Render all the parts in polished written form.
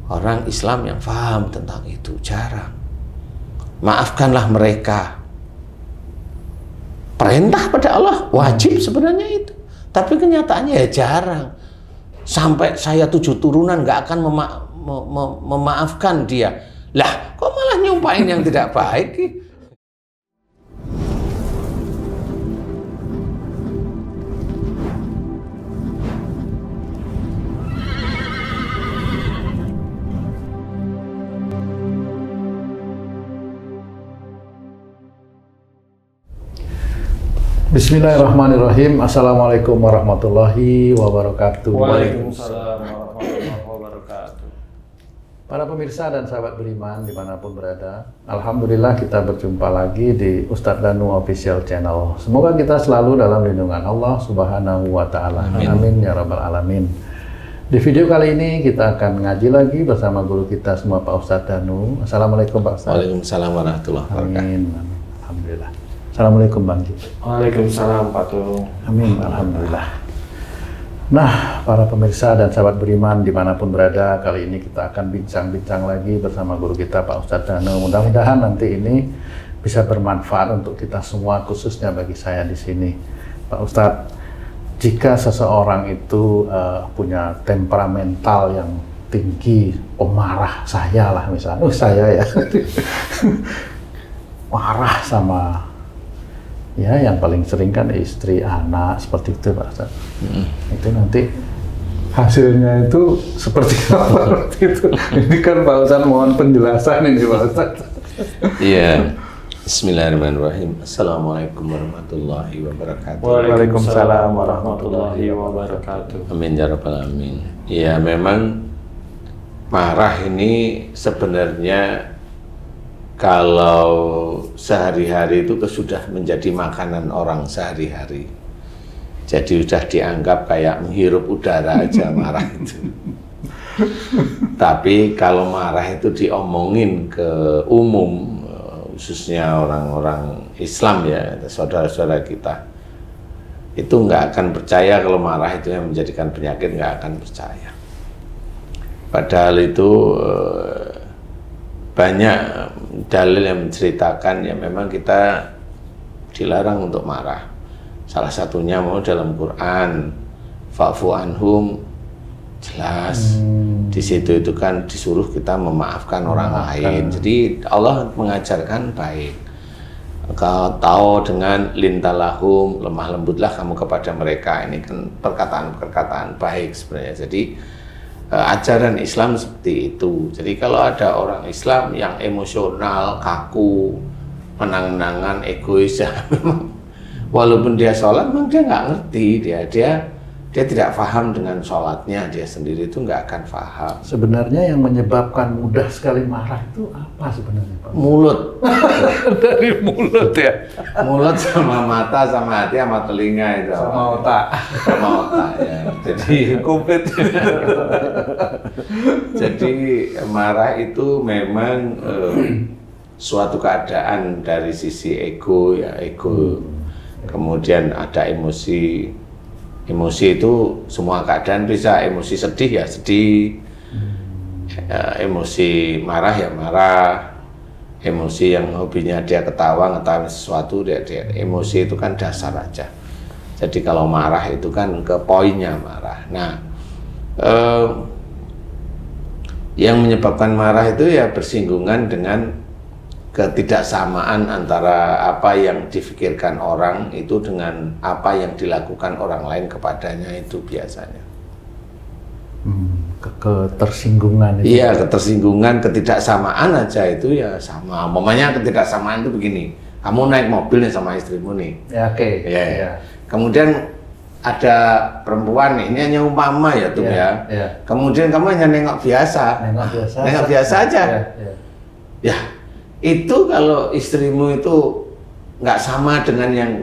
orang Islam yang paham tentang itu, jarang. Maafkanlah mereka. Perintah pada Allah, wajib sebenarnya itu. Tapi kenyataannya ya jarang. Sampai saya 7 turunan nggak akan memaafkan dia. Lah, kok malah nyumpahin yang tidak baik? Bismillahirrahmanirrahim. Assalamualaikum warahmatullahi wabarakatuh. Waalaikumsalam warahmatullahi wabarakatuh. Para pemirsa dan sahabat beriman dimanapun berada, alhamdulillah kita berjumpa lagi di Ustadz Danu Official Channel. Semoga kita selalu dalam lindungan Allah Subhanahu wa Ta'ala. Amin ya Rabbal Alamin. Di video kali ini kita akan ngaji lagi bersama guru kita semua, Pak Ustadz Danu. Assalamualaikum Pak Ustadz. Waalaikumsalam warahmatullahi wabarakatuh. Amin. Alhamdulillah. Assalamualaikum Bang Ji. Waalaikumsalam Pak Tung. Amin, alhamdulillah. Nah, para pemirsa dan sahabat beriman dimanapun berada, kali ini kita akan bincang-bincang lagi bersama guru kita Pak Ustadz Danu. Mudah-mudahan nanti ini bisa bermanfaat untuk kita semua, khususnya bagi saya di sini. Pak Ustadz, jika seseorang itu punya temperamental yang tinggi, pemarah, saya lah misalnya, saya ya, marah sama ya yang paling sering kan istri, anak, seperti itu Pak Ustadz. Itu nanti hasilnya itu seperti apa? Itu. Ini kan Pak Ustadz mohon penjelasan ini Pak Ustadz. Iya. Bismillahirrahmanirrahim. Assalamualaikum warahmatullahi wabarakatuh. Waalaikumsalam warahmatullahi wabarakatuh. Amin ya Rabbal Alamin. Ya memang marah ini sebenarnya kalau sehari-hari itu sudah menjadi makanan orang sehari-hari. Jadi sudah dianggap kayak menghirup udara aja marah itu. Tapi kalau marah itu diomongin ke umum, khususnya orang-orang Islam ya, saudara-saudara kita, itu nggak akan percaya kalau marah itu yang menjadikan penyakit, nggak akan percaya. Padahal itu banyak dalil yang menceritakan ya memang kita dilarang untuk marah. Salah satunya mau dalam Quran, fa'fu anhum, jelas di situ itu kan disuruh kita memaafkan orang lain. Jadi Allah mengajarkan baik. Kau tahu dengan lintalahum, lemah lembutlah kamu kepada mereka. Ini kan perkataan-perkataan baik sebenarnya. Jadi ajaran Islam seperti itu. Jadi kalau ada orang Islam yang emosional, kaku, menang-menangan, egois, ya memang walaupun dia sholat, memang dia nggak ngerti, dia tidak paham dengan sholatnya, dia sendiri itu nggak akan paham. Sebenarnya yang menyebabkan mudah sekali marah itu apa sebenarnya Pak? Mulut. Dari mulut ya? Mulut sama mata, sama hati, sama telinga itu. Sama otak. Sama otak ya. Jadi Komplit. Jadi marah itu memang suatu keadaan dari sisi ego ya, ego. Kemudian ada emosi. Emosi itu semua keadaan bisa, emosi sedih ya sedih, emosi marah ya marah, emosi yang hobinya dia ketawa, ngetawain sesuatu, dia emosi itu kan dasar aja. Jadi kalau marah itu kan ke poinnya marah. Nah, yang menyebabkan marah itu ya bersinggungan dengan ketidaksamaan antara apa yang difikirkan orang itu dengan apa yang dilakukan orang lain kepadanya itu biasanya. Ketersinggungan itu. Iya, ketersinggungan, ketidaksamaan aja itu ya sama. Umpamanya ketidaksamaan itu begini, kamu naik mobil nih sama istrimu nih. Ya, oke. Ya. Kemudian ada perempuan nih, ini hanya umpama ya tuh ya. Kemudian kamu hanya nengok biasa. Nengok biasa aja. Ya. Itu kalau istrimu itu nggak sama dengan yang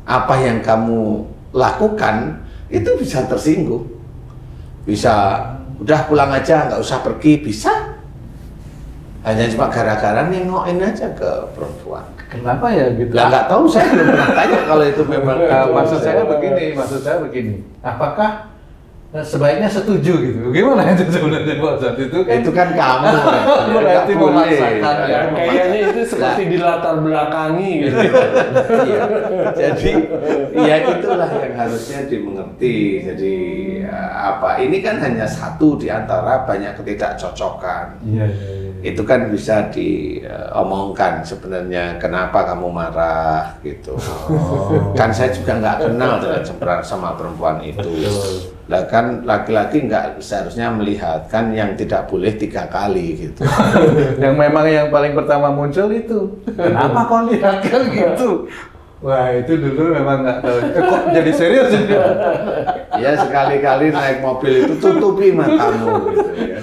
apa yang kamu lakukan, itu bisa tersinggung, bisa udah pulang aja nggak usah pergi, bisa hanya cuma gara-gara nengokin aja ke perempuan. Kenapa ya gitu? Lah nggak tahu, saya belum pernah tanya kalau itu memang. Maksud saya begini, apakah sebaiknya setuju gitu. Gimana itu sebenarnya Pak Ustadz itu kan? Itu kan kamu. Berarti Nggak boleh. memaksakan ya. Kayaknya itu seperti di latar belakangi gitu. Iya. Jadi ya itulah yang harusnya dimengerti. Jadi apa? Ini kan hanya satu di antara banyak ketidakcocokan. Iya. Itu kan bisa diomongkan sebenarnya kenapa kamu marah gitu. Kan saya juga nggak kenal dengan sama perempuan itu. Lah kan laki-laki nggak seharusnya melihat kan yang tidak boleh 3 kali gitu. Yang memang yang paling pertama muncul itu. Kenapa kau lihat kan gitu? Wah itu dulu memang nggak tahu. Kok jadi serius ini? Ya sekali-kali naik mobil itu tutupi matamu gitu ya.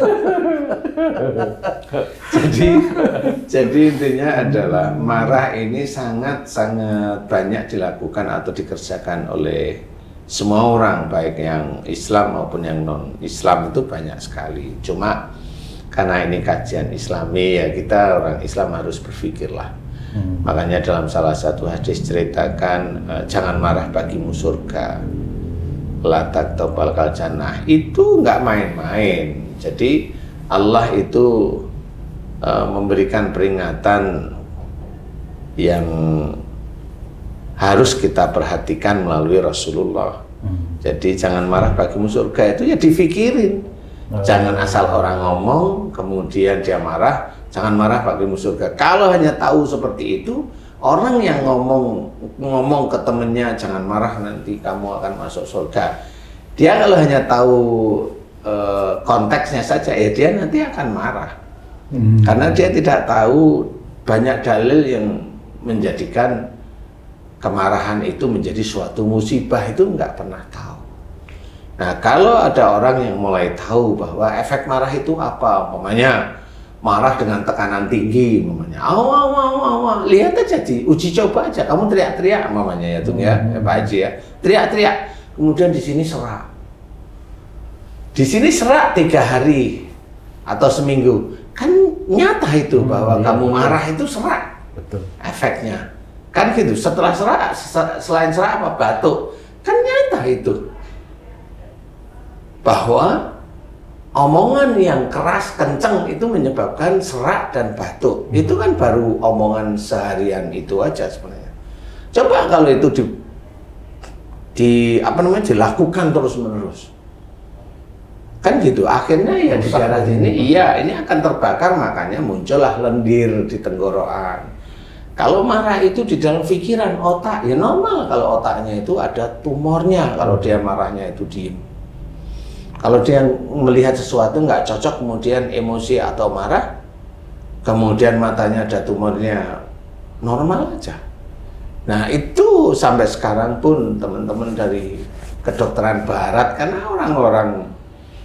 Jadi intinya adalah marah ini sangat banyak dilakukan atau dikerjakan oleh semua orang, baik yang Islam maupun yang non-Islam itu banyak sekali. Cuma karena ini kajian Islami ya kita orang Islam harus berpikirlah. Makanya dalam salah satu hadis ceritakan jangan marah bagimu surga, la taktobal kal jannah. Itu nggak main-main. Jadi Allah itu memberikan peringatan yang harus kita perhatikan melalui Rasulullah. Jadi jangan marah bagimu surga itu ya difikirin. Jangan asal orang ngomong kemudian dia marah. Jangan marah bagimu surga. Kalau hanya tahu seperti itu, orang yang ngomong ke temennya jangan marah nanti kamu akan masuk surga. Dia kalau hanya tahu konteksnya saja ya dia nanti akan marah. Karena dia tidak tahu banyak dalil yang menjadikan kemarahan itu menjadi suatu musibah, itu nggak pernah tahu. Nah kalau ada orang yang mulai tahu bahwa efek marah itu apa, umpamanya marah dengan tekanan tinggi, umpamanya lihat aja uji coba aja, kamu teriak-teriak umpamanya ya tuh ya Pak Haji ya, teriak-teriak, kemudian di sini serak, 3 hari atau seminggu, kan nyata itu bahwa kamu marah itu serak. Betul. Efeknya kan gitu. Setelah serak, selain serak apa batuk, kan nyata itu bahwa omongan yang keras kenceng itu menyebabkan serak dan batuk. Itu kan baru omongan seharian itu aja sebenarnya. Coba kalau itu dilakukan terus menerus, kan gitu. Akhirnya ya di daerah sini ini akan terbakar, makanya muncullah lendir di tenggorokan. Kalau marah itu di dalam pikiran, otak, ya normal kalau otaknya itu ada tumornya kalau dia marahnya itu diem. Kalau dia melihat sesuatu nggak cocok kemudian emosi atau marah, kemudian matanya ada tumornya, normal aja. Nah itu sampai sekarang pun teman-teman dari kedokteran barat, karena orang-orang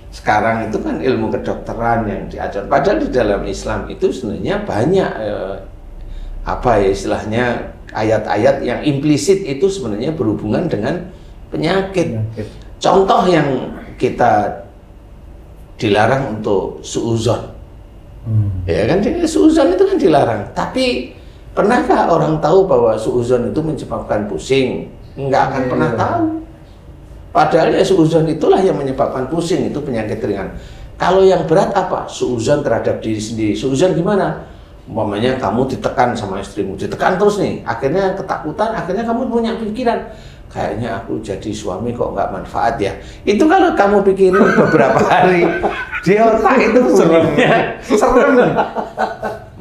sekarang itu kan ilmu kedokteran yang diajarkan. Padahal di dalam Islam itu sebenarnya banyak istilahnya ayat-ayat yang implisit itu sebenarnya berhubungan dengan penyakit. Contoh yang kita dilarang untuk suuzon, ya kan, suuzon itu kan dilarang. Tapi pernahkah orang tahu bahwa suuzon itu menyebabkan pusing? Nggak akan pernah tahu. Padahal ya suuzon itulah yang menyebabkan pusing, itu penyakit ringan. Kalau yang berat apa? Suuzon terhadap diri sendiri. Suuzon gimana? Umpamanya kamu ditekan sama istrimu, ditekan terus nih, akhirnya ketakutan, akhirnya kamu punya pikiran, kayaknya aku jadi suami kok nggak manfaat ya. Itu kalau kamu pikirin beberapa hari, di otak itu seremnya, serem,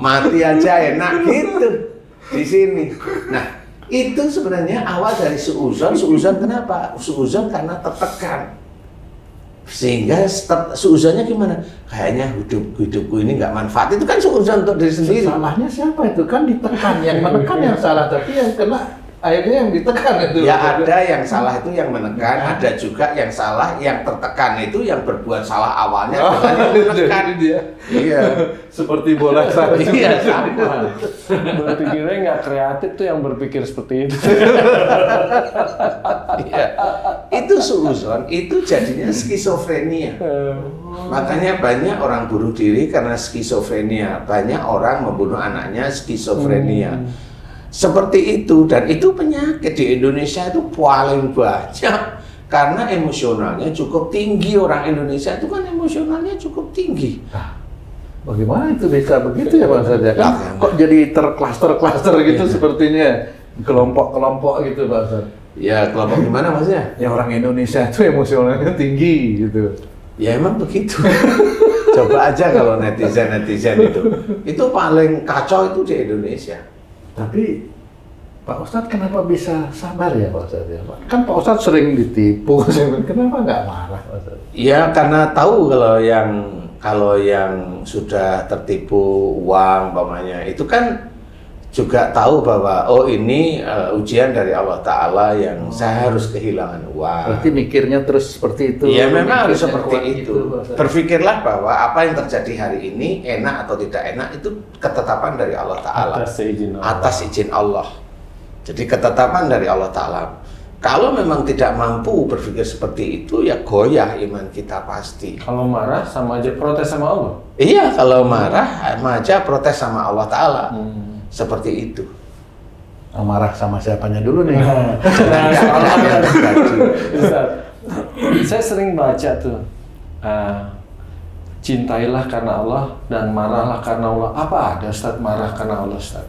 mati aja enak gitu di sini. Nah itu sebenarnya awal dari suuzon. Suuzon kenapa? Suuzon karena tertekan. Sehingga suuzonnya gimana? Kayaknya hidupku ini nggak manfaat. Itu kan suuzon untuk diri sendiri. Salahnya siapa itu? Kan ditekan, yang menekan yang salah, tapi yang kena akhirnya yang ditekan itu. Ya ada yang salah itu yang menekan, ada juga yang salah yang tertekan itu yang berbuat salah awalnya dengan yang menekan. Dia. Iya. Seperti bola salju. Iya sama. Berpikirnya nggak kreatif tuh yang berpikir seperti itu. Iya. Itu suuzon, itu jadinya skizofrenia. Makanya banyak orang bunuh diri karena skizofrenia. Banyak orang membunuh anaknya skizofrenia. Seperti itu, dan itu penyakit di Indonesia itu paling banyak Karena emosionalnya cukup tinggi. Orang Indonesia itu kan emosionalnya cukup tinggi. Bagaimana itu bisa begitu ya Pak Ustadz? Ya? Kan kok jadi terklaster-klaster gitu sepertinya, kelompok-kelompok gitu Pak Ustadz? Ya kelompok gimana maksudnya? Ya orang Indonesia itu emosionalnya tinggi gitu. Ya emang begitu. Coba aja kalau netizen itu paling kacau itu di Indonesia. Tapi Pak Ustadz kenapa bisa sabar ya Pak Ustadz? Ya, Pak? Kan Pak Ustadz sering ditipu, kenapa nggak marah Pak Ustadz? Ya karena tahu kalau yang sudah tertipu uang umpamanya itu kan juga tahu bahwa oh ini ujian dari Allah Ta'ala yang saya harus kehilangan uang. Berarti mikirnya terus seperti itu? Ya memang harus seperti itu. Berpikirlah bahwa apa yang terjadi hari ini enak atau tidak enak itu ketetapan dari Allah Ta'ala. Atas izin Allah. Jadi ketetapan dari Allah Ta'ala. Kalau memang tidak mampu berpikir seperti itu, ya goyah iman kita pasti. Kalau marah sama aja protes sama Allah? Iya, kalau marah sama aja protes sama Allah Ta'ala. Seperti itu. Marah sama siapanya dulu nih? Saya sering baca tuh, cintailah karena Allah dan marahlah karena Allah. Apa ada Ustaz marah karena Allah Ustaz?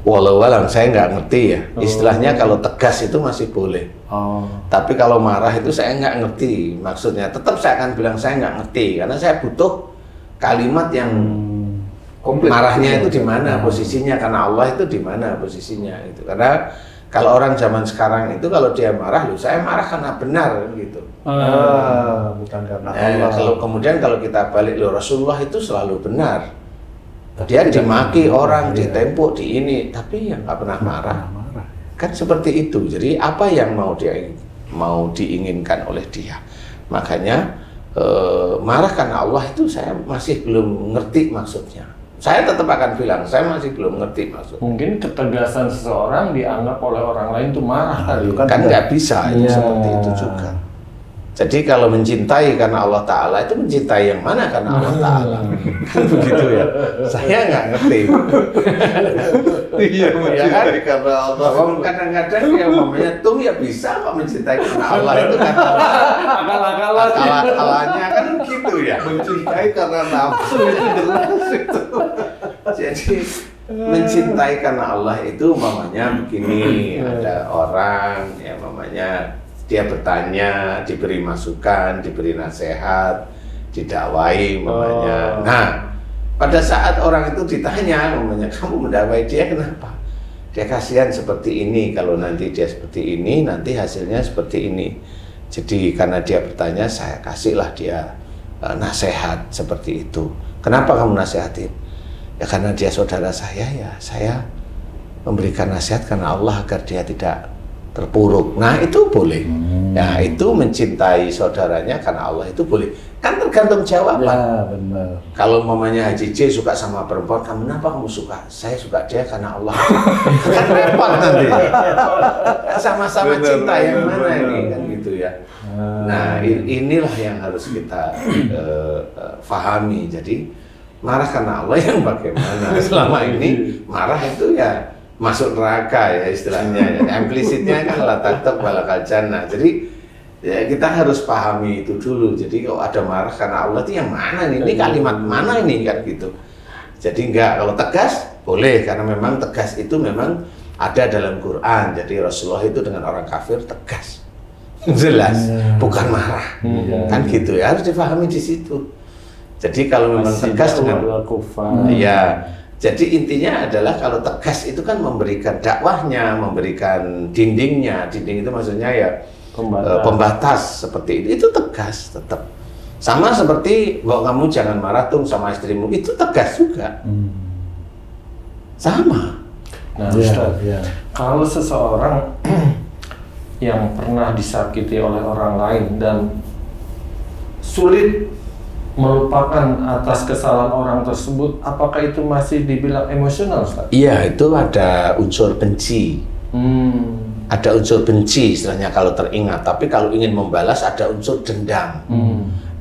Walau-walau saya nggak ngerti ya. Istilahnya kalau tegas itu masih boleh. Tapi kalau marah itu saya nggak ngerti maksudnya. Tetap saya akan bilang saya nggak ngerti karena saya butuh kalimat yang komplit. Marahnya itu di mana posisinya, karena Allah itu di mana posisinya itu. Karena kalau orang zaman sekarang itu kalau dia marah, saya marah karena benar gitu. Bukan karena Allah. Kalau kita balik, Rasulullah itu selalu benar. Dia dimaki orang, ditempuk, di ini, tapi yang nggak pernah marah. Kan seperti itu. Jadi apa yang mau diinginkan oleh dia. Makanya marah karena Allah itu saya masih belum ngerti maksudnya. Saya tetap akan bilang saya masih belum ngerti maksudnya. Mungkin ketegasan seseorang dianggap oleh orang lain itu marah kali. Kan nggak bisa itu seperti itu juga. Jadi kalau mencintai karena Allah Ta'ala itu mencintai yang mana karena Allah Ta'ala? Kan begitu ya. Saya nggak ngerti. Iya, mencintai karena Allah. Kadang-kadang yang namanya tung ya bisa kok mencintai karena Allah itu kata akal-akalannya kan gitu ya. Mencintai karena nafsu itu jelas itu. Jadi mencintai karena Allah itu umpamanya begini, ada orang ya umpamanya dia bertanya, diberi masukan, diberi nasihat, didakwai umpamanya. Nah, pada saat orang itu ditanya umpamanya, kamu mendakwai dia kenapa? Dia kasihan seperti ini, kalau nanti dia seperti ini, nanti hasilnya seperti ini. Jadi karena dia bertanya, saya kasihlah dia nasihat seperti itu. Kenapa kamu nasihatin? Ya karena dia saudara saya, ya saya memberikan nasihat karena Allah agar dia tidak terpuruk. Nah itu boleh. Ya itu mencintai saudaranya karena Allah itu boleh. Kan tergantung jawaban. Ya benar. Kalau mamanya Haji J suka sama perempuan, kenapa kamu suka? Saya suka dia karena Allah. Kan repot nanti. Sama-sama cinta yang mana ini kan gitu ya. Nah inilah yang harus kita fahami. Jadi marah karena Allah yang bagaimana? Selama ini marah itu ya masuk neraka ya istilahnya. Implisitnya kan la tatab walakal jannah. Jadi ya kita harus pahami itu dulu. Jadi kalau ada marah karena Allah itu yang mana nih? Ini kalimat mana ini kan gitu. Jadi enggak, kalau tegas boleh karena memang tegas itu memang ada dalam Quran. Jadi Rasulullah itu dengan orang kafir tegas. Jelas, bukan marah. Kan gitu ya, harus dipahami di situ. Jadi kalau memang tegas dengan ya. Jadi intinya adalah kalau tegas itu kan memberikan dakwahnya, memberikan dindingnya. Dinding itu maksudnya ya pembatas seperti itu tegas tetap. Sama seperti bahwa kamu jangan marah tuh sama istrimu, itu tegas juga. Sama. Nah, Ustaz, kalau seseorang yang pernah disakiti oleh orang lain dan sulit melupakan atas kesalahan orang tersebut, apakah itu masih dibilang emosional, Ustaz? Iya, itu ada unsur benci. Ada unsur benci istilahnya kalau teringat, tapi kalau ingin membalas ada unsur dendam.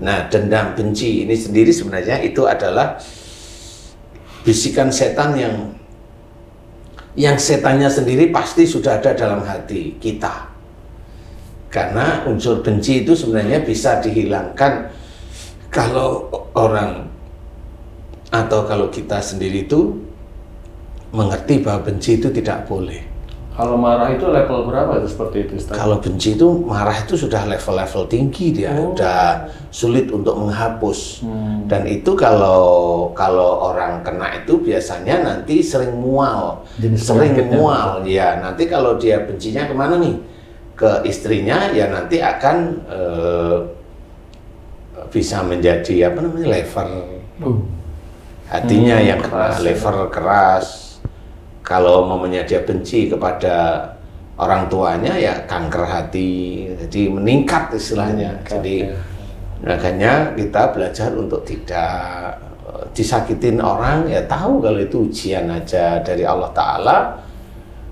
Nah, dendam benci ini sendiri sebenarnya itu adalah bisikan setan yang setannya sendiri pasti sudah ada dalam hati kita. Karena unsur benci itu sebenarnya bisa dihilangkan kalau orang atau kalau kita sendiri itu mengerti bahwa benci itu tidak boleh. Kalau marah itu level berapa itu seperti itu, Ustaz? Kalau benci itu marah itu sudah level-level tinggi dia, udah sulit untuk menghapus. Dan itu kalau orang kena itu biasanya nanti sering mual, ya. Nanti kalau dia bencinya kemana nih? Ke istrinya, ya nanti akan bisa menjadi apa namanya lever, hatinya yang kena, lever keras. Kalau momennya dia benci kepada orang tuanya, ya kanker hati, jadi meningkat istilahnya. Jadi makanya kita belajar untuk tidak disakitin orang, ya tahu kalau itu ujian aja dari Allah Ta'ala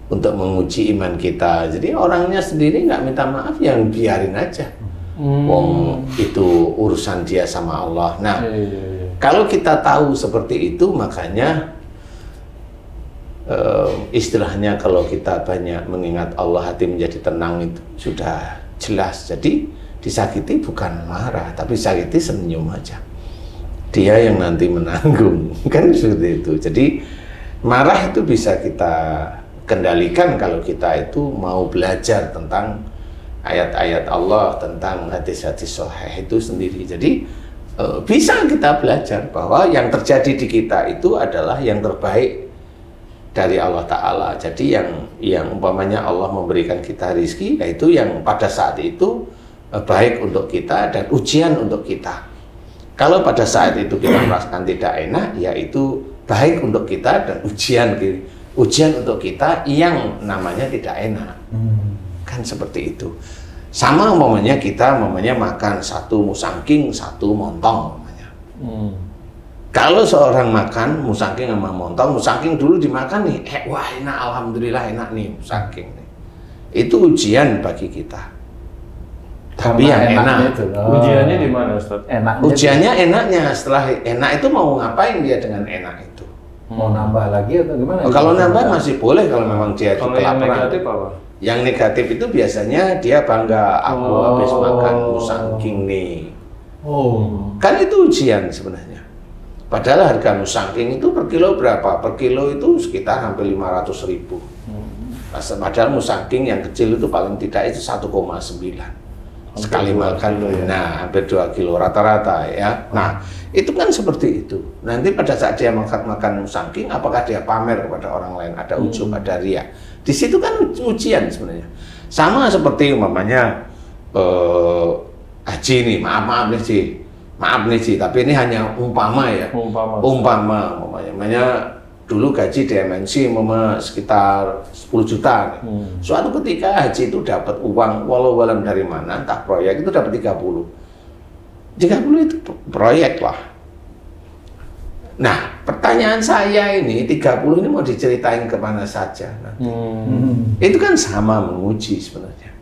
untuk menguji iman kita. Jadi orangnya sendiri nggak minta maaf, yang biarin aja. Wong itu urusan dia sama Allah. Nah, kalau kita tahu seperti itu, makanya istilahnya kalau kita banyak mengingat Allah, hati menjadi tenang, itu sudah jelas. Jadi disakiti bukan marah, tapi sakiti senyum aja. Dia yang nanti menanggung, kan seperti itu. Jadi marah itu bisa kita kendalikan kalau kita itu mau belajar tentang ayat-ayat Allah, tentang hadis-hadis sahih itu sendiri. Jadi bisa kita belajar bahwa yang terjadi di kita itu adalah yang terbaik dari Allah Ta'ala. Jadi yang umpamanya Allah memberikan kita rizki, yaitu yang pada saat itu baik untuk kita dan ujian untuk kita. Kalau pada saat itu kita merasakan tidak enak, yaitu baik untuk kita dan ujian untuk kita yang namanya tidak enak. Kan seperti itu. Sama umpamanya kita makan satu musangking, satu montong umpamanya. Kalau seorang makan musangking sama montong, musangking dulu dimakan nih, wah enak, alhamdulillah enak nih musangking nih. Itu ujian bagi kita. Tapi yang enak. Ujiannya di mana, Ustaz? Ujiannya enaknya. Setelah enak itu mau ngapain dia dengan enak itu? Mau nambah lagi atau gimana? Kalau nambah masih boleh kalau memang dia itu kelaparan. Yang negatif apa? Yang negatif itu biasanya dia bangga, aku habis makan musangking nih. Kan itu ujian sebenarnya. Padahal harga musangking itu per kilo berapa? Per kilo itu sekitar hampir 500.000. Padahal musangking yang kecil itu paling tidak itu 1,9 sekali makan. Nah, hampir 2 kilo rata-rata ya. Nah, itu kan seperti itu. Nanti pada saat dia makan musangking, apakah dia pamer kepada orang lain? Ada ujub, ada riya. Di situ kan ujian sebenarnya. Sama seperti umpamanya haji nih, maaf nih Ci, tapi ini hanya umpama ya. Umpama dulu gaji di MNC sekitar 10 juta nih. Suatu ketika haji itu dapat uang walau dari mana, entah proyek itu dapat 30 itu proyek lah. Nah, pertanyaan saya ini 30 ini mau diceritain kemana saja nanti. Itu kan sama menguji sebenarnya.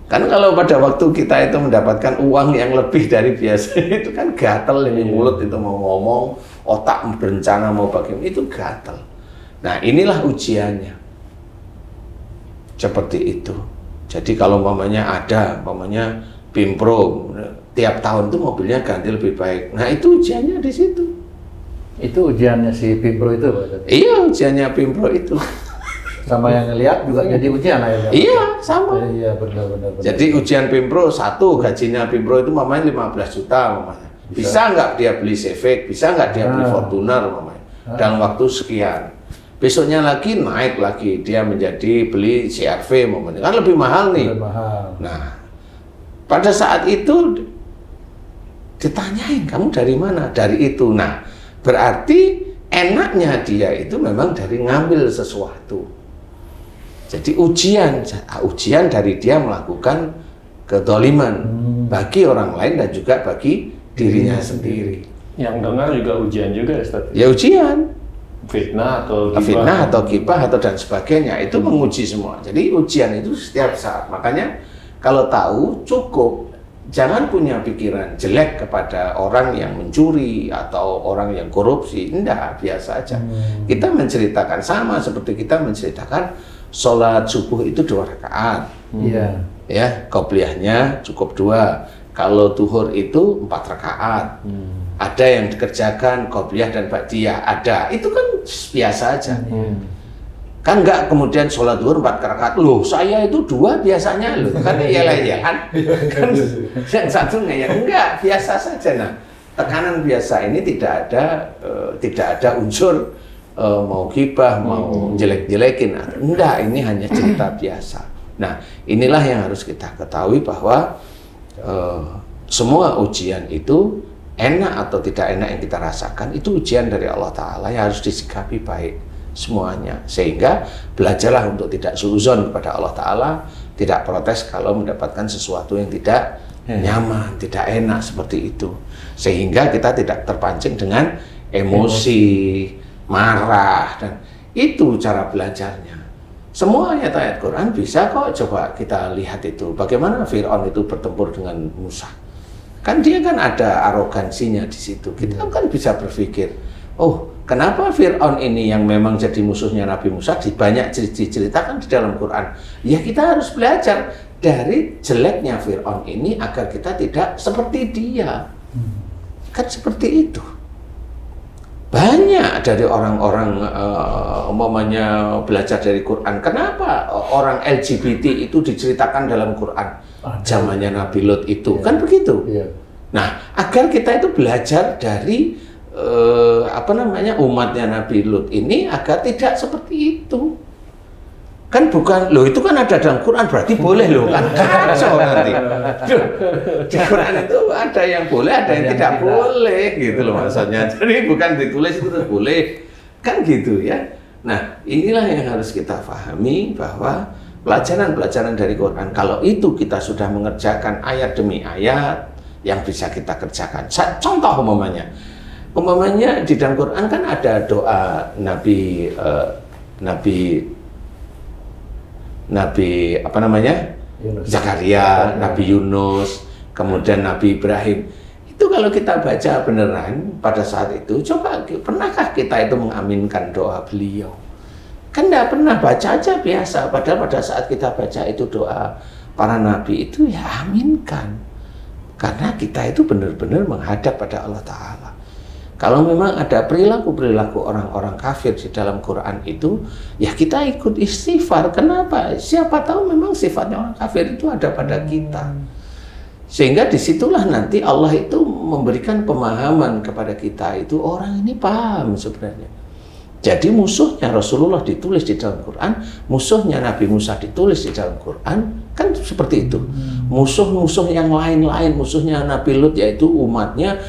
Kan kalau pada waktu kita itu mendapatkan uang yang lebih dari biasa, itu kan gatel ini mulut itu mau ngomong, otak berencana mau bagaimana, itu gatel. Nah, inilah ujiannya. Seperti itu. Jadi kalau ada Pimpro, tiap tahun itu mobilnya ganti lebih baik. Nah, itu ujiannya di situ. Itu ujiannya si Pimpro itu, Pak? Iya, ujiannya Pimpro itu. Sama yang ngeliat juga jadi ujian akhirnya. Iya, sama. Iya, benar. Jadi ujian Pimpro satu, gajinya Pimpro itu mamanya 15 juta mamanya. Bisa nggak dia beli Civic, bisa nggak dia beli Fortuner mamanya dalam waktu sekian. Besoknya lagi naik lagi, dia menjadi beli CR-V mamanya. Kan lebih mahal nih. Lebih mahal. Nah, pada saat itu ditanyain, kamu dari mana? Dari itu. Nah, berarti enaknya dia itu memang dari ngambil sesuatu. Jadi ujian dari dia melakukan kedoliman bagi orang lain dan juga bagi dirinya sendiri. Yang dengar juga ujian juga, Ustaz? Ya ujian. Fitnah atau gibah atau dan sebagainya, itu menguji semua. Jadi ujian itu setiap saat. Makanya kalau tahu cukup, jangan punya pikiran jelek kepada orang yang mencuri atau orang yang korupsi. Enggak, biasa aja. Kita menceritakan sama seperti kita menceritakan sholat subuh itu 2 rakaat. Iya. Ya, qobliyahnya cukup 2. Kalau duhur itu 4 rakaat. Ada yang dikerjakan qobliyah dan ba'diyah, ada. Itu kan biasa aja. Kan enggak kemudian sholat duhur 4 rakaat. Loh, saya itu 2 biasanya loh. Kan ya kan. Kan yang satu enggak, biasa saja. Nah, tekanan biasa ini tidak ada unsur mau ghibah, mau jelek-jelekin. Enggak, ini hanya cerita biasa. Nah, inilah yang harus kita ketahui bahwa semua ujian itu enak atau tidak enak yang kita rasakan itu ujian dari Allah Ta'ala yang harus disikapi baik semuanya, sehingga belajarlah untuk tidak suudzon kepada Allah Ta'ala, tidak protes kalau mendapatkan sesuatu yang tidak nyaman, tidak enak seperti itu, sehingga kita tidak terpancing dengan emosi, marah, dan itu cara belajarnya. Semua ayat-ayat Quran bisa kok, coba kita lihat itu bagaimana Fir'aun itu bertempur dengan Musa. Kan dia kan ada arogansinya di situ. Kita kan bisa berpikir, oh, kenapa Fir'aun ini yang memang jadi musuhnya Nabi Musa banyak diceritakan di dalam Quran? Ya kita harus belajar dari jeleknya Fir'aun ini agar kita tidak seperti dia. Kan seperti itu. Banyak dari orang-orang umpamanya belajar dari Quran. Kenapa orang LGBT itu diceritakan dalam Quran? Zamannya Nabi Lut itu, kan begitu. Nah, agar kita itu belajar dari umatnya Nabi Lut ini agar tidak seperti itu. Kan bukan, loh itu kan ada dalam Quran berarti boleh loh, kan kacau nanti. Di Quran itu ada yang boleh, ada yang tidak boleh gitu loh maksudnya. Jadi bukan ditulis itu terus boleh, kan gitu ya. Nah, inilah yang harus kita pahami bahwa pelajaran-pelajaran dari Quran, kalau itu kita sudah mengerjakan ayat demi ayat yang bisa kita kerjakan. Contoh umpamanya di dalam Quran kan ada doa Nabi Zakaria, Nabi Yunus, kemudian Nabi Ibrahim. Itu kalau kita baca beneran pada saat itu, coba pernahkah kita itu mengaminkan doa beliau? Kan tidak pernah, baca aja biasa. Padahal pada saat kita baca itu doa para nabi itu ya aminkan. Karena kita itu benar-benar menghadap pada Allah Ta'ala. Kalau memang ada perilaku-perilaku orang-orang kafir di dalam Quran itu, ya kita ikut istighfar. Kenapa? Siapa tahu memang sifatnya orang kafir itu ada pada kita. Sehingga disitulah nanti Allah itu memberikan pemahaman kepada kita itu, orang ini paham sebenarnya. Jadi musuhnya Rasulullah ditulis di dalam Quran, musuhnya Nabi Musa ditulis di dalam Quran, kan seperti itu. Musuh-musuh yang lain-lain, musuhnya Nabi Lut yaitu umatnya,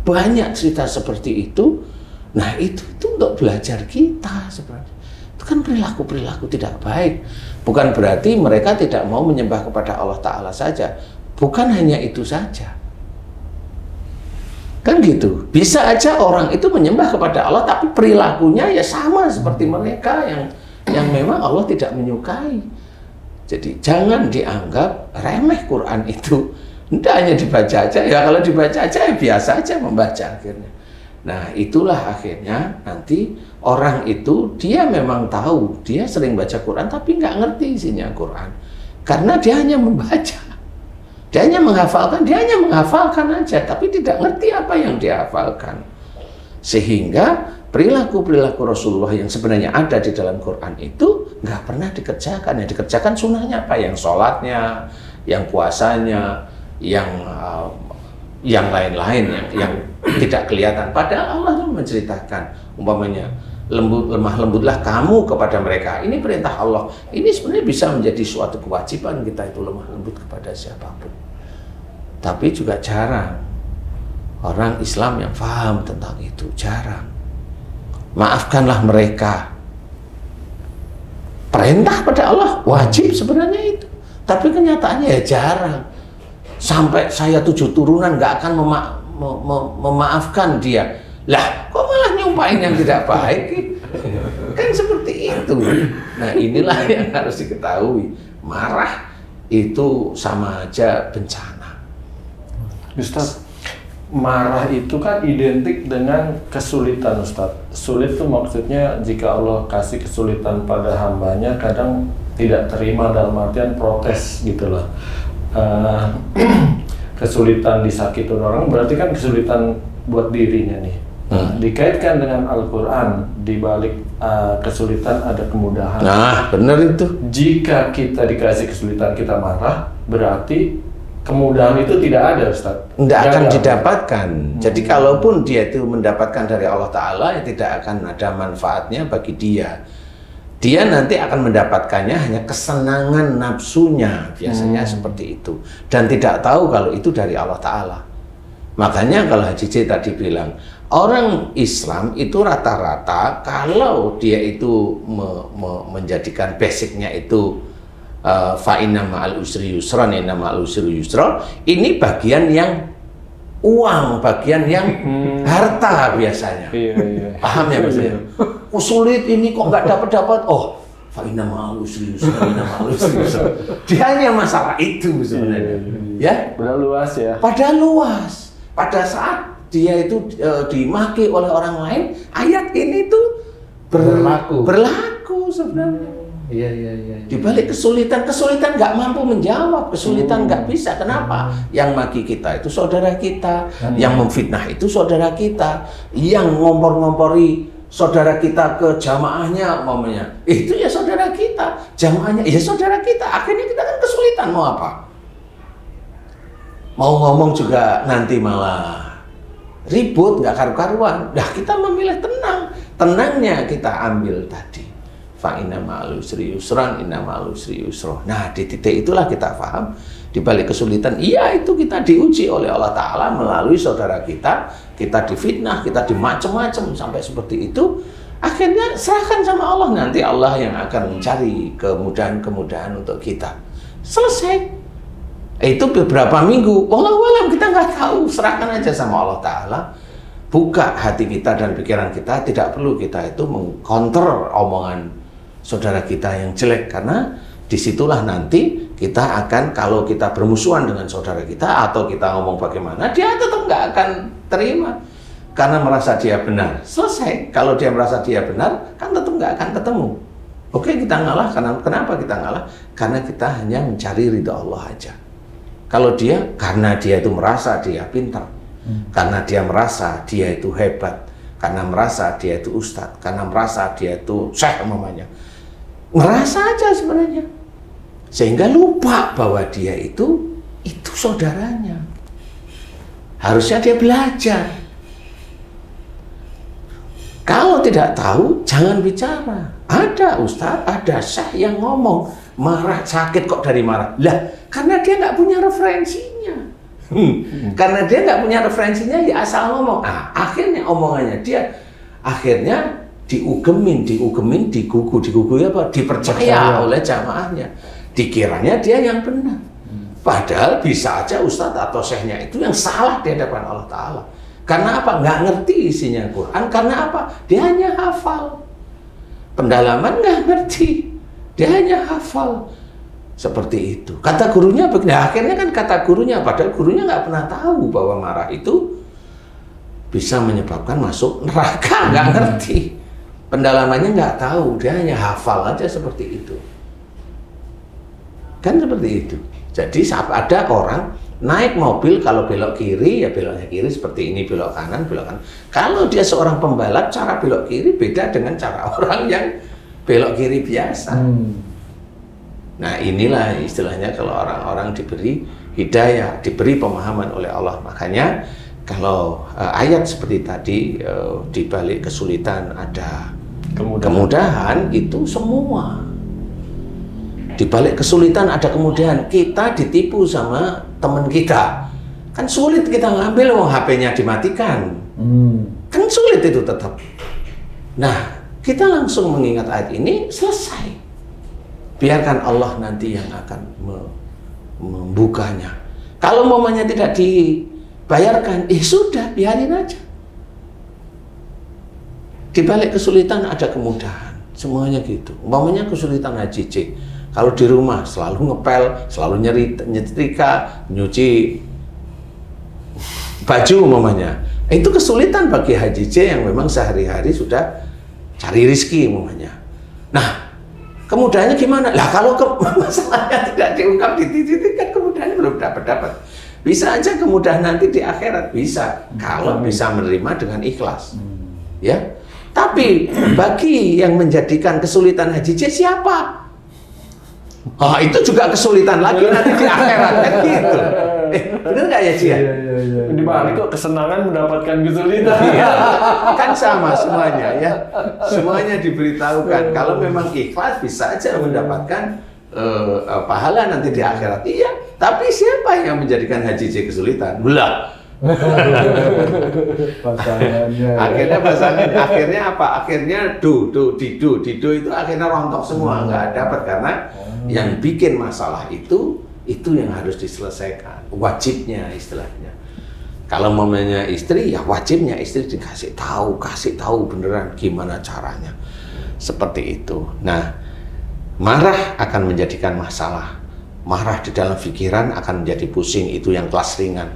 banyak cerita seperti itu. Nah itu untuk belajar kita sebenarnya. Itu kan perilaku-perilaku tidak baik. Bukan berarti mereka tidak mau menyembah kepada Allah Ta'ala saja. Bukan hanya itu saja. Kan gitu. Bisa aja orang itu menyembah kepada Allah tapi perilakunya ya sama seperti mereka yang memang Allah tidak menyukai. Jadi jangan dianggap remeh Quran itu. Tidak hanya dibaca aja. Ya kalau dibaca aja ya biasa aja membaca akhirnya. Nah itulah akhirnya nanti orang itu dia memang tahu, dia sering baca Quran tapi nggak ngerti isinya Quran. Karena dia hanya membaca. Dia hanya menghafalkan aja, tapi tidak ngerti apa yang dia hafalkan. Sehingga perilaku-perilaku Rasulullah yang sebenarnya ada di dalam Quran itu nggak pernah dikerjakan. Yang dikerjakan sunnahnya apa? Yang sholatnya, yang puasanya, yang lain-lain yang tidak kelihatan. Padahal Allah itu menceritakan, umpamanya lemah lembutlah kamu kepada mereka. Ini perintah Allah. Ini sebenarnya bisa menjadi suatu kewajiban kita itu lemah lembut kepada siapapun. Tapi juga jarang orang Islam yang paham tentang itu, jarang. Maafkanlah mereka. Perintah pada Allah wajib sebenarnya itu. Tapi kenyataannya ya jarang. Sampai saya 7 turunan nggak akan memaafkan dia. Lah, kok malah nyumpain yang tidak baik? Kan seperti itu. Nah, inilah yang harus diketahui. Marah itu sama aja bencana. Ustaz, marah itu kan identik dengan kesulitan, Ustaz. Sulit itu maksudnya jika Allah kasih kesulitan pada hambanya, kadang tidak terima dalam artian protes gitu loh. Kesulitan disakitin orang berarti kan kesulitan buat dirinya nih. Dikaitkan dengan Al-Quran, di balik kesulitan ada kemudahan. Nah, benar itu. Jika kita dikasih kesulitan kita marah, berarti kemudahan itu tidak ada, Ustaz. Tidak akan didapatkan. Jadi kalaupun dia itu mendapatkan dari Allah Ta'ala, ya tidak akan ada manfaatnya bagi dia. Dia nanti akan mendapatkannya hanya kesenangan nafsunya, biasanya seperti itu. Dan tidak tahu kalau itu dari Allah Ta'ala. Makanya kalau Haji J tadi bilang, orang Islam itu rata-rata kalau dia itu menjadikan basicnya itu fa inna ma'al usri yusran, inna ma'al usri yusra, ini bagian yang uang, bagian yang harta biasanya. Paham ya maksudnya? Sulit ini kok nggak dapat. Oh, fa inna ma'al usri yusra, inna ma'al usri yusra. Dia hanya masalah itu sebenarnya. Ya, padahal luas ya. Padahal luas. Pada saat dia itu dimaki oleh orang lain, ayat ini tuh berlaku sebenarnya. Iya. Di balik kesulitan nggak mampu menjawab, kesulitan nggak bisa. Kenapa? Yang maki kita itu saudara kita, yang memfitnah itu saudara kita, yang ngompor-ngompori saudara kita ke jamaahnya, umpamanya itu ya saudara kita, jamaahnya ya saudara kita. Akhirnya kita kan kesulitan mau apa? Mau ngomong juga nanti malah ribut, nggak karu-karuan. Nah, kita memilih tenang. Tenangnya kita ambil tadi. Fa inna ma'al usri yusran, inna ma'al usri yusra. Nah, di titik itulah kita paham, di balik kesulitan, iya itu kita diuji oleh Allah Ta'ala melalui saudara kita difitnah, kita dimacem-macem sampai seperti itu. Akhirnya serahkan sama Allah, nanti Allah yang akan mencari kemudahan-kemudahan untuk kita. Selesai. Itu beberapa minggu, walau kita nggak tahu, serahkan aja sama Allah Ta'ala. Buka hati kita dan pikiran kita, tidak perlu kita itu mengcounter omongan saudara kita yang jelek, karena disitulah nanti kita akan, kalau kita bermusuhan dengan saudara kita atau kita ngomong bagaimana, dia tetap nggak akan terima karena merasa dia benar. Selesai. Kalau dia merasa dia benar, kan tetap nggak akan ketemu. Oke, kita ngalah. Kenapa kita ngalah? Karena kita hanya mencari ridha Allah aja. Kalau dia, karena dia itu merasa dia pintar, karena dia merasa dia itu hebat, karena merasa dia itu ustadz, karena merasa dia itu syekh umpamanya, merasa aja sebenarnya, sehingga lupa bahwa dia itu saudaranya. Harusnya dia belajar. Kalau tidak tahu, jangan bicara. Ada ustadz, ada syekh yang ngomong, marah, sakit kok dari marah. Lah, karena dia nggak punya referensinya. Karena dia nggak punya referensinya, ya asal ngomong. Ah, akhirnya omongannya dia, akhirnya diugemin, digugu ya apa? Dipercaya oleh jamaahnya. Dikiranya dia yang benar. Padahal bisa aja ustadz atau syekhnya itu yang salah di hadapan Allah Ta'ala. Karena apa? Nggak ngerti isinya Quran. Karena apa? Dia hanya hafal. Pendalaman nggak ngerti. Dia hanya hafal. Seperti itu. Kata gurunya begini. Akhirnya kan kata gurunya. Padahal gurunya nggak pernah tahu bahwa marah itu bisa menyebabkan masuk neraka. Nggak ngerti. Pendalamannya nggak tahu. Dia hanya hafal aja seperti itu. Kan seperti itu. Jadi saat ada orang naik mobil, kalau belok kiri ya beloknya kiri seperti ini, belok kanan. Kalau dia seorang pembalap, cara belok kiri beda dengan cara orang yang belok kiri biasa. Nah, inilah istilahnya kalau orang-orang diberi hidayah, diberi pemahaman oleh Allah. Makanya kalau ayat seperti tadi, di balik kesulitan ada kemudahan, itu semua. Di balik kesulitan ada kemudahan. Kita ditipu sama teman kita, kan sulit kita ngambil, wong HP-nya dimatikan, kan sulit itu tetap. Nah, kita langsung mengingat ayat ini, selesai. Biarkan Allah nanti yang akan membukanya. Kalau momennya tidak dibayarkan, sudah, biarin aja. Di balik kesulitan ada kemudahan, semuanya gitu. Umpamanya kesulitan Haji J, kalau di rumah selalu ngepel, selalu nyetrika, nyuci baju umpamanya, itu kesulitan bagi Haji J yang memang sehari-hari sudah cari rizki umpamanya. Nah, Kemudahannya gimana? Lah kalau masalahnya tidak diungkap di titik kan kemudahannya belum dapat. Bisa aja kemudahan nanti di akhirat, bisa kalau bisa menerima dengan ikhlas. Ya. Tapi bagi yang menjadikan kesulitan haji siapa? Oh, itu juga kesulitan lagi nanti di akhirat kan gitu. Bener nggak ya Cia? Iya. Di balik kok kesenangan mendapatkan kesulitan. Iya, kan sama semuanya ya. Semuanya diberitahukan. Kalau memang ikhlas bisa aja mendapatkan pahala nanti di akhirat. Iya, tapi siapa yang menjadikan haji kesulitan? Belah. Pasangannya. Akhirnya apa? Akhirnya didu itu akhirnya rontok semua, nggak dapat karena yang bikin masalah itu yang harus diselesaikan, wajibnya istilahnya. Kalau mamanya istri, ya wajibnya istri kasih tahu beneran gimana caranya, seperti itu. Nah, marah akan menjadikan masalah, marah di dalam pikiran akan menjadi pusing, itu yang kelas ringan.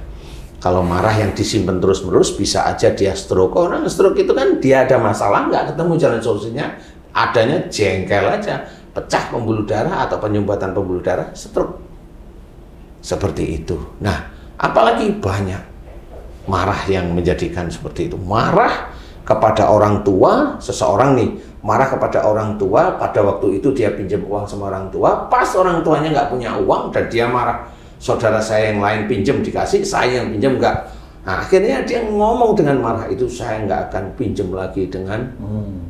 Kalau marah yang disimpan terus-menerus bisa aja dia stroke. Orang stroke itu kan dia ada masalah, nggak ketemu jalan solusinya, adanya jengkel aja, pecah pembuluh darah atau penyumbatan pembuluh darah, stroke. Seperti itu. Nah, apalagi banyak marah yang menjadikan seperti itu. Marah kepada orang tua, seseorang nih, marah kepada orang tua, pada waktu itu dia pinjam uang sama orang tua, pas orang tuanya nggak punya uang dan dia marah, saudara saya yang lain pinjam dikasih, saya yang pinjam nggak. Nah, akhirnya dia ngomong dengan marah itu, saya nggak akan pinjam lagi dengan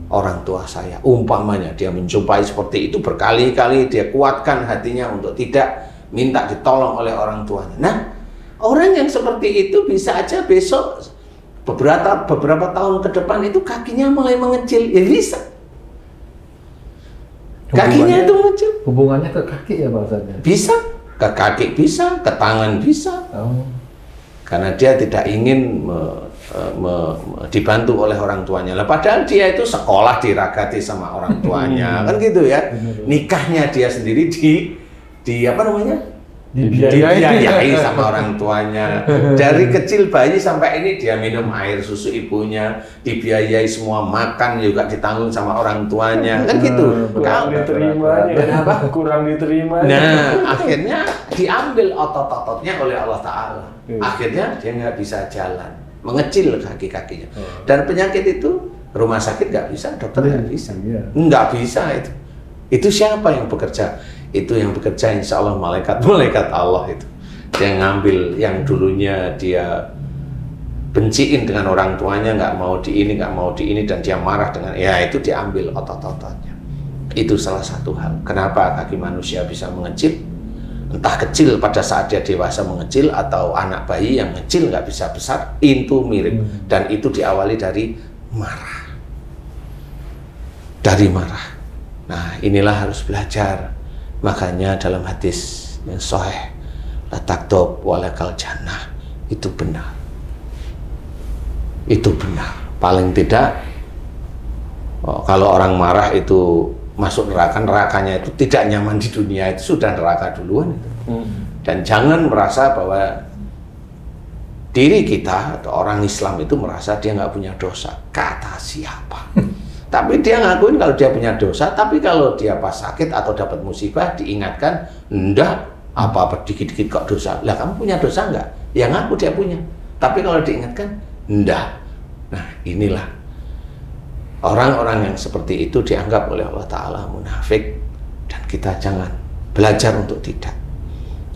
orang tua saya. Umpamanya dia menjumpai seperti itu berkali-kali, dia kuatkan hatinya untuk tidak minta ditolong oleh orang tuanya. Nah, orang yang seperti itu bisa aja besok beberapa tahun ke depan itu kakinya mulai mengecil, ya bisa. Kakinya itu mengecil. Hubungannya ke kaki ya Pak Ustadz? Bisa, ke kaki bisa, ke tangan bisa. Karena dia tidak ingin dibantu oleh orang tuanya. Lah padahal dia itu sekolah diragati sama orang tuanya, kan gitu ya. Nikahnya dia sendiri di apa namanya? Dibiayai sama orang tuanya. Dari kecil bayi sampai ini dia minum air susu ibunya, dibiayai semua, makan juga ditanggung sama orang tuanya, kan gitu. Kurang diterimanya. Kenapa? Kurang diterima. Nah, akhirnya diambil otot-ototnya oleh Allah Ta'ala. Akhirnya dia nggak bisa jalan, mengecil kaki-kakinya. Dan penyakit itu rumah sakit nggak bisa, dokter nggak bisa, nggak bisa itu. Itu siapa yang bekerja? Itu yang bekerja insya Allah malaikat Allah itu. Dia ngambil yang dulunya dia benciin dengan orang tuanya, nggak mau di ini dan dia marah dengan, ya itu diambil otot-ototnya. Itu salah satu hal. Kenapa kaki manusia bisa mengecil? Entah kecil pada saat dia dewasa mengecil atau anak bayi yang kecil nggak bisa besar, itu mirip. Dan itu diawali dari marah. Dari marah. Nah, inilah harus belajar. Makanya dalam hadis yang sahih, la takdob walakal jannah, itu benar. Itu benar. Paling tidak, kalau orang marah itu masuk neraka, nerakanya itu tidak nyaman di dunia, itu sudah neraka duluan itu. Dan jangan merasa bahwa diri kita atau orang Islam itu merasa dia nggak punya dosa. Kata siapa? Tapi dia ngakuin kalau dia punya dosa, tapi kalau dia pas sakit atau dapat musibah diingatkan, enggak, apa-apa dikit-dikit kok dosa. Lah kamu punya dosa enggak? Ya ngaku dia punya. Tapi kalau diingatkan, enggak. Nah, inilah orang-orang yang seperti itu dianggap oleh Allah Ta'ala munafik, dan kita jangan belajar untuk tidak.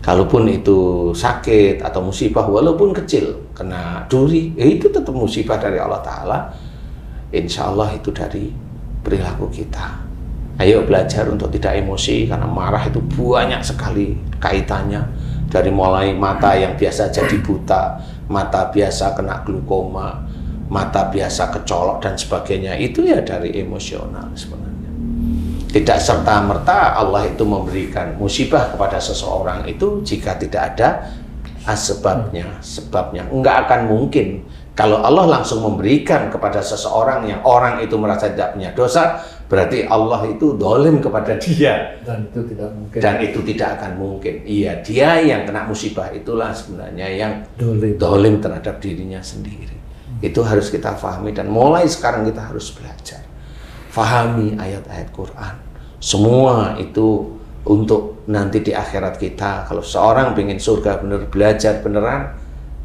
Kalaupun itu sakit atau musibah, walaupun kecil, kena duri, itu tetap musibah dari Allah Ta'ala. Insya Allah itu dari perilaku kita. Ayo belajar untuk tidak emosi, karena marah itu banyak sekali kaitannya. Dari mulai mata yang biasa jadi buta, mata biasa kena glukoma, mata biasa kecolok dan sebagainya, itu ya dari emosional sebenarnya. Tidak serta-merta Allah itu memberikan musibah kepada seseorang itu jika tidak ada sebabnya. Enggak akan mungkin. Kalau Allah langsung memberikan kepada seseorang yang orang itu merasa tidak punya dosa, berarti Allah itu dolim kepada dia. Dan itu tidak mungkin. Dan itu tidak akan mungkin. Iya, dia yang kena musibah itulah sebenarnya yang dolim terhadap dirinya sendiri. Itu harus kita pahami, dan mulai sekarang kita harus belajar. Fahami ayat-ayat Quran. Semua itu untuk nanti di akhirat kita. Kalau seorang ingin surga bener, belajar beneran,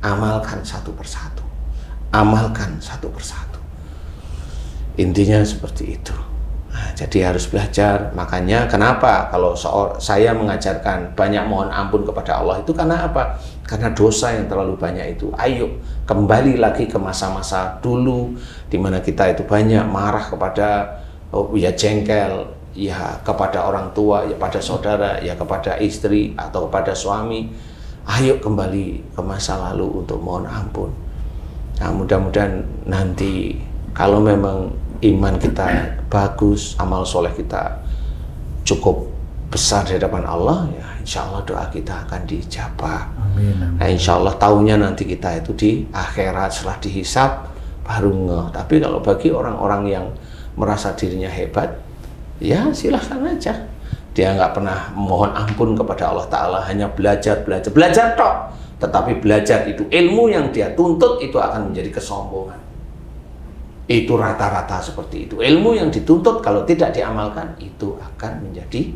amalkan satu persatu. Amalkan satu persatu. Intinya seperti itu. Nah, jadi harus belajar. Makanya kenapa kalau saya mengajarkan banyak mohon ampun kepada Allah itu karena apa? Karena dosa yang terlalu banyak itu. Ayo kembali lagi ke masa-masa dulu di mana kita itu banyak marah kepada ya jengkel, ya kepada orang tua, ya pada saudara, ya kepada istri atau kepada suami. Ayo kembali ke masa lalu untuk mohon ampun. Nah, mudah-mudahan nanti kalau memang iman kita bagus, amal soleh kita cukup besar di hadapan Allah, ya insya Allah doa kita akan dijabah. Amin, amin. Nah, insya Allah tahunya nanti kita itu di akhirat setelah dihisab baru ngeh. Tapi kalau bagi orang-orang yang merasa dirinya hebat, ya silahkan aja. Dia nggak pernah mohon ampun kepada Allah Ta'ala, hanya belajar tok. Tetapi belajar itu, ilmu yang dia tuntut itu akan menjadi kesombongan. Itu rata-rata seperti itu. Ilmu yang dituntut kalau tidak diamalkan, itu akan menjadi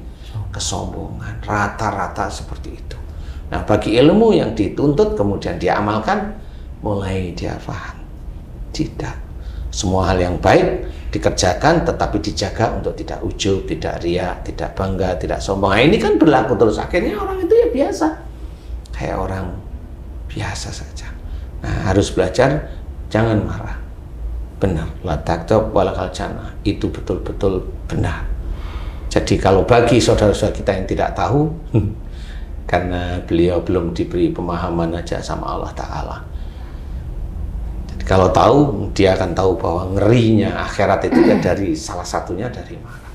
kesombongan. Rata-rata seperti itu. Nah, bagi ilmu yang dituntut kemudian diamalkan, mulai dia paham. Tidak. Semua hal yang baik dikerjakan tetapi dijaga untuk tidak ujub, tidak riak, tidak bangga, tidak sombong. Nah, ini kan berlaku terus. Akhirnya orang itu ya biasa. Kayak orang biasa saja. Nah, harus belajar, jangan marah. Benar, la taktab walakal jannah. Itu betul-betul benar. Jadi kalau bagi saudara-saudara kita yang tidak tahu, karena beliau belum diberi pemahaman aja sama Allah Ta'ala. Kalau tahu, dia akan tahu bahwa ngerinya akhirat itu ya dari salah satunya dari marah.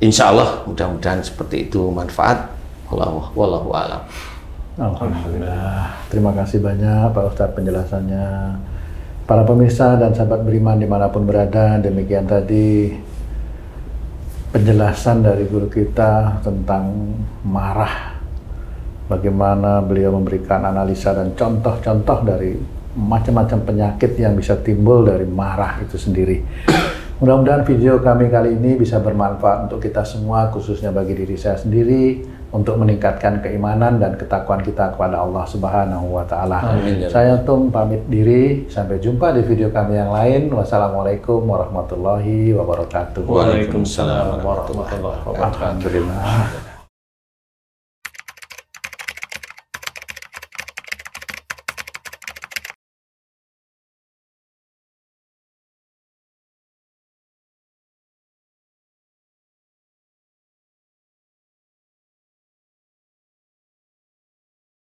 Insya Allah mudah-mudahan seperti itu manfaat. Wallahu a'lam. Alhamdulillah. Terima kasih banyak Pak Ustadz penjelasannya. Para pemirsa dan sahabat beriman dimanapun berada, demikian tadi penjelasan dari guru kita tentang marah. Bagaimana beliau memberikan analisa dan contoh-contoh dari macam-macam penyakit yang bisa timbul dari marah itu sendiri. Mudah-mudahan video kami kali ini bisa bermanfaat untuk kita semua, khususnya bagi diri saya sendiri, untuk meningkatkan keimanan dan ketakwaan kita kepada Allah Subhanahu wa Ta'ala. Saya Tung pamit diri, sampai jumpa di video kami yang lain. Wassalamualaikum warahmatullahi wabarakatuh. Waalaikumsalam warahmatullahi wabarakatuh. Alhamdulillah.